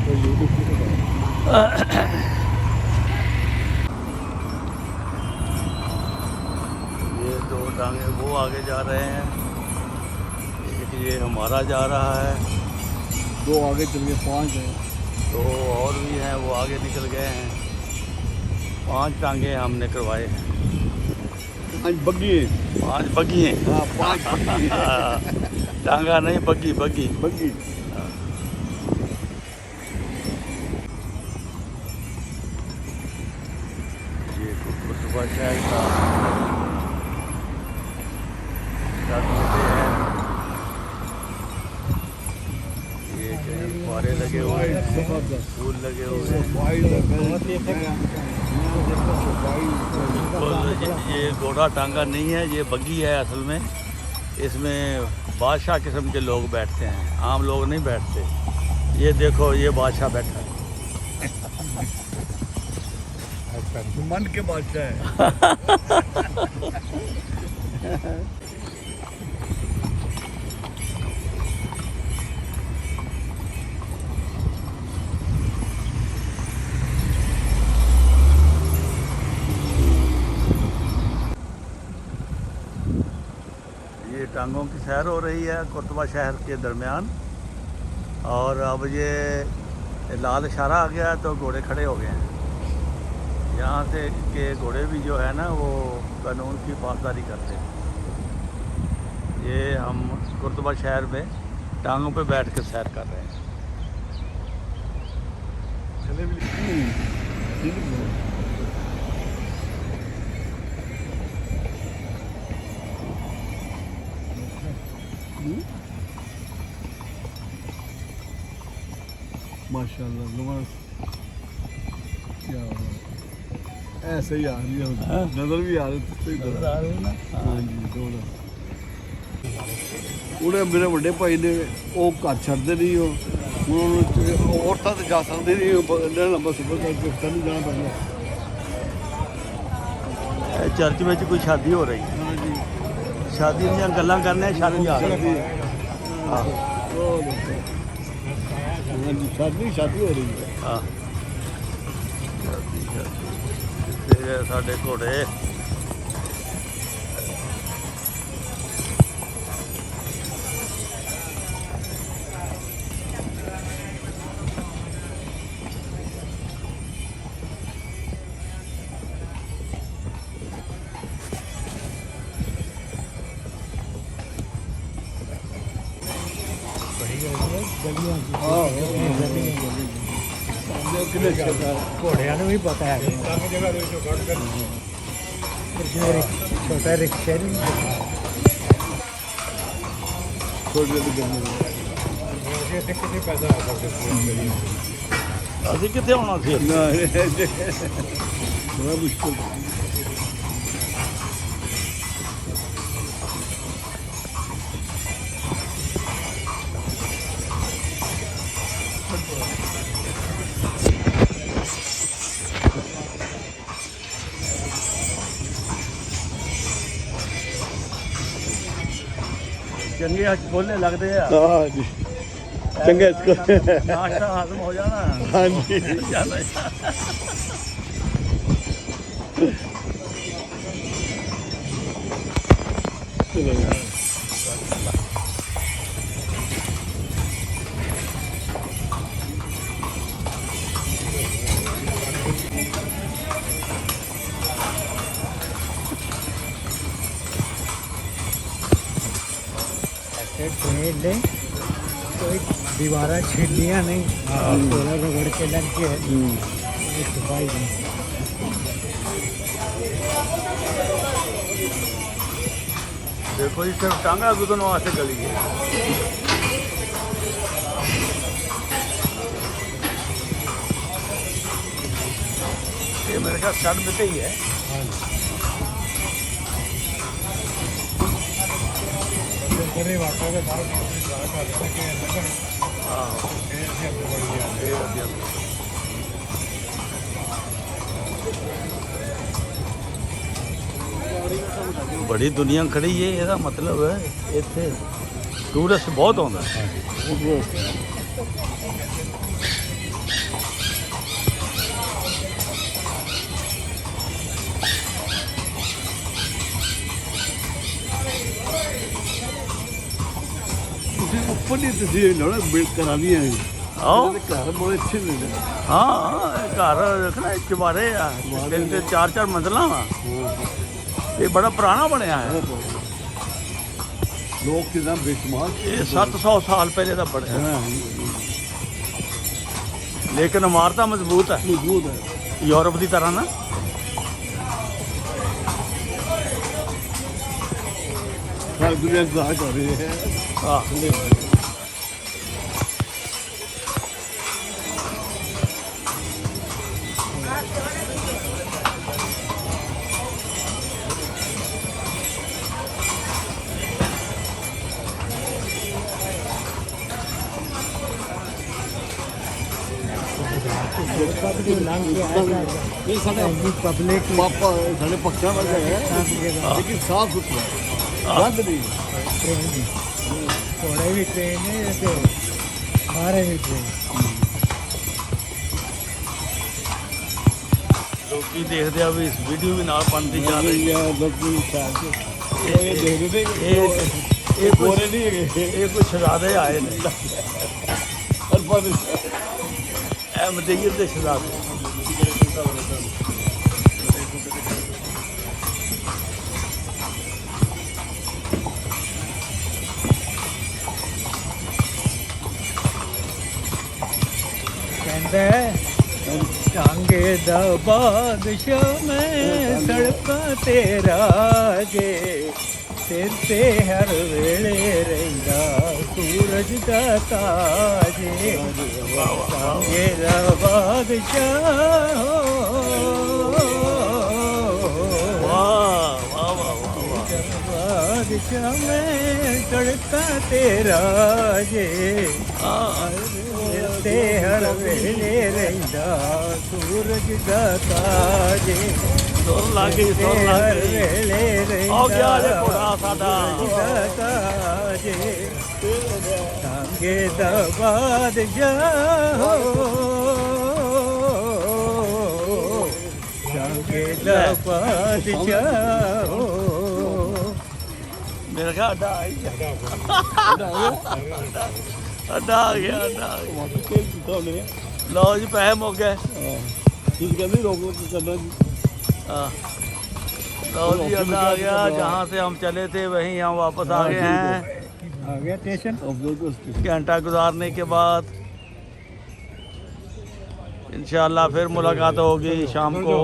ये दो टांगे वो आगे जा रहे हैं, एक ये हमारा जा रहा है, दो आगे चल गए, 5 हैं। तो और भी हैं वो आगे निकल गए हैं। 5 टांगे हमने करवाए हैं। 5 बग्गी हैं। 5 बग्गी हैं। हाँ 5 बग्गी हैं। टांगा नहीं, बग्गी बग्गी बग्गी। ये कुतुबा शहर का है। ये फुहारे लगे हुए हैं, फूल लगे हुए हैं। ये घोड़ा टांगा नहीं है, ये बग्गी है असल में। इसमें बादशाह किस्म के लोग बैठते हैं, आम लोग नहीं बैठते। ये देखो ये बादशाह बैठा है। मन के बादशाह है। ये टांगों की सैर हो रही है कुतुबा शहर के दरमियान। और अब ये लाल इशारा आ गया है तो घोड़े खड़े हो गए हैं। यहाँ से के घोड़े भी जो है ना वो कानून की पासदारी करते हैं। ये हम कुतुबा शहर में टांगों पे बैठ कर सैर कर रहे हैं। माशाल्लाह क्या हो रहा है? ऐसे ही आ रही है, नजर भी आ रही है। हाँ जी थोड़ा ਉਹਨੇ ਮੇਰੇ ਵੱਡੇ ਭਾਈ ਨੇ ਉਹ ਘਰ ਛੱਡਦੇ ਨਹੀਂ ਉਹ ਹੁਣ ਔਰਤਾਂ ਤੇ ਜਾ ਸਕਦੇ ਨਹੀਂ, ਇੰਨਾ ਲੰਬਾ ਸਫ਼ਰ ਕਰਕੇ ਨਹੀਂ ਜਾਣਾ ਪੈਂਦਾ। चर्च में कोई शादी हो रही है, हाँ जी शादी ਦੀਆਂ ਗੱਲਾਂ ਕਰਨੇ शादी आ रही है। हाँ हाँ जी शादी हो रही है। हाँ ये साढ़े घोड़े ਘੋੜਿਆਂ ਨੂੰ ਵੀ ਪਤਾ ਹੈ ਛੋਟਾ ਰਿਕਸ਼ਾ ਨਹੀਂ ਅਸੀਂ ਕਿੱਥੇ ਆਉਣਾ ਸੀ? ਬੜਾ ਮੁਸ਼ਕਿਲ ਚੰਗੇ ਹੱਥ ਖੋਲੇ ਲੱਗਦੇ ਆ। हाँ जी चंगा इसको ਨਾਸ਼ਤਾ ਹਾਜ਼ਮ ਹੋ ਜਾਣਾ। हाँ जी ਜਾਂਦਾ ट्रेन ने कोई दीवारा छीलियाँ नहीं, थोड़ा रगड़ के लग के सफाई नहीं। देखो जी सिर्फ टांगा गुजरने वास्ते गली है। ये मेरे ख्याल सड़ में ही है। बड़ी दुनिया खड़ी है, ਇਹਦਾ मतलब है ਇੱਥੇ ਟੂਰਿਸਟ ਬਹੁਤ ਆਉਂਦਾ। ਤੁਸੀਂ ਉੱਪਰ ਦੀ ਤਸਵੀਰ ਲਾਉਣਾ ਬਿਲਡ ਕਰਾਉਣੀ ਹੈ ਆਓ ਘਰ ਬੜੇ ਅੱਛੇ ਨੇ ਹਾਂ ਇਹ ਘਰ ਦੇਖਣਾ ਚੁਬਾਰੇ ਆ ਤਿੰਨ ਤੇ ਚਾਰ ਚਾਰ ਮੰਜ਼ਲਾਂ ਵਾ ਇਹ ਬੜਾ ਪੁਰਾਣਾ ਬਣਿਆ ਹੈ ਲੋਕ ਕਿਦਾਂ ਬੇਸ਼ੁਮਾਰ ਇਹ 700 ਸਾਲ ਪਹਿਲੇ ਦਾ ਬਣਿਆ ਲੇਕਿਨ ਇਮਾਰਤਾਂ ਮਜ਼ਬੂਤ ਹੈ ਮੌਜੂਦ ਹੈ ਯੂਰਪ ਦੀ ਤਰ੍ਹਾਂ ਨਾ ਸਾਰੀ ਦੁਨੀਆ ਦਾ ਕਰ ਰਹੀ ਹੈ ਆਹ ਇਹ ਸਾਡਾ पब्लिक ਪਾਪਾ ਸਾਡੇ ਪੱਕਾ ਵਰਗਾ ਹੈ ਲੇਕਿਨ ਸਾਫ ਸੁਥਰਾ ਗੰਦ ਨਹੀਂ घोड़े भी ट्रेन है तो सारे भी ट्रेन ਲੋਕੀ ਦੇਖਦੇ ਆ ਵੀ ਇਸ ਵੀਡੀਓ ਵੀ ਨਾਲ ਬਣਦੀ ਜਾ ਰਹੀ ਹੈ ਲੋਕੀ ਸਾਹ ਇਹ ਦੇਖਦੇ ਇਹ ਗੋਰੇ ਨਹੀਂ ਹੈਗੇ ਇਹ ਕੋਈ ਸ਼ਹਜ਼ਾਦੇ ਆਏ ਨੇ ਪਰ ਇਹ ਮਦੀਰ ਦੇ ਸ਼ਹਜ਼ਾਦੇ कहते टांगे दा बादशाह में सड़कां ते राजे सिर ते हर वेले रहिंदा सूरज दा ताजे टांगे दा बादशाह ਵਾਹ ਵਾਹ ਵਾਹ ਵਾਹ बादशाह में सड़कां ते राजे ते हर वेले रहिंदा सूरज दा ताजे ਸੁਰ ਲੱਗ ਗਈ ਸੁਰ ते ਲੱਗ हर ਗਈ वेले ਆਓ ਗਿਆ ਜੇ रहिंदा ਘੋੜਾ ਸਾਡਾ ताजे टांगे दा बादशाह टांगे दा बादशाह ਮੇਰਾ ਖਿਆਲ ਅੱਡਾ ਆ ਹੀ ਗਿਆ ਅੱਡਾ ਆ ਗਿਆ ਅੱਡਾ ਆ ਗਿਆ ਤੇਲ ਕੀਤਾ ਉਹਨੇ ਲਓ ਜੀ ਪੈਸੇ ਮੁੱਕ ਗਏ ਠੀਕ ਕਹਿੰਦੇ ਰੋਕ ਕਰਨਾ ਜੀ हाँ। लो जी अड्डा आ गया जहाँ से हम चले थे वहीं हम वापस आ गए हैं आ गया स्टेशन घंटा गुजारने के बाद इंशाल्लाह फिर मुलाकात होगी शाम को